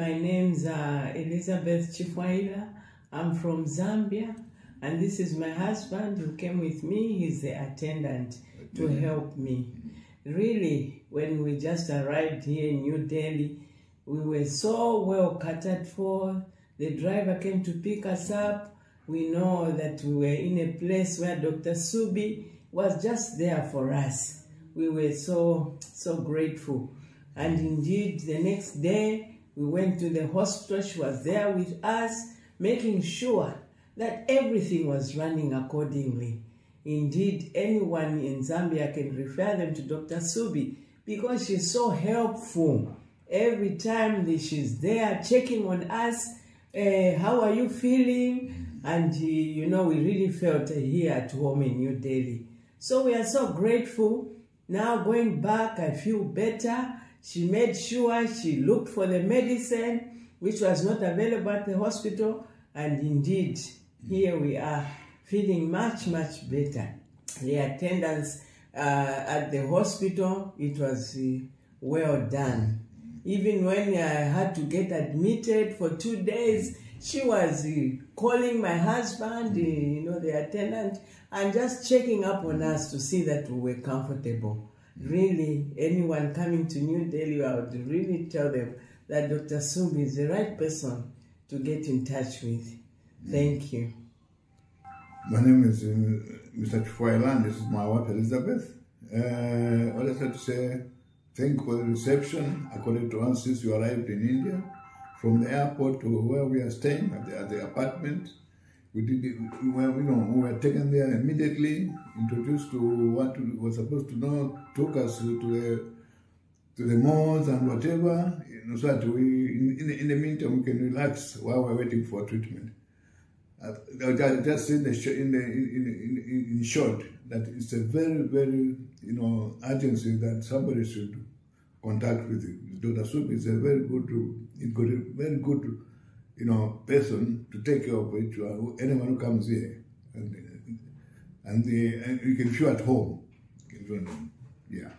My name's Elizabeth Chifwaila. I'm from Zambia, and this is my husband who came with me. He's the attendant to help me. Really, when we just arrived here in New Delhi, we were so well catered for. The driver came to pick us up. We know that we were in a place where Dr. Subi was just there for us. We were so grateful. And indeed, the next day, we went to the hospital. She was there with us, making sure that everything was running accordingly. Indeed, anyone in Zambia can refer them to Dr. Subi because she's so helpful. Every time that she's there checking on us, how are you feeling? And you know, we really felt here at home in New Delhi. So we are so grateful. Now going back, I feel better. She made sure she looked for the medicine, which was not available at the hospital. And indeed, here we are, feeling much better. The attendance at the hospital, it was well done. Even when I had to get admitted for 2 days, she was calling my husband, the attendant, and just checking up on us to see that we were comfortable. Really, anyone coming to New Delhi, I would really tell them that Dr. Subi is the right person to get in touch with. Thank you. My name is Mr. Chifwaila, and this is my wife Elizabeth. All I have to say, thank you for the reception. According to us, since you arrived in India, from the airport to where we are staying at the apartment, we were taken there immediately, introduced to what we were supposed to know, took us to the malls and whatever, so that we, in the meantime, we can relax while we're waiting for treatment. Just in short, that it's a very urgency that somebody should contact with you. Dr. Subi is a very good, person to take care of anyone who comes here, and you can feel at home. Yeah.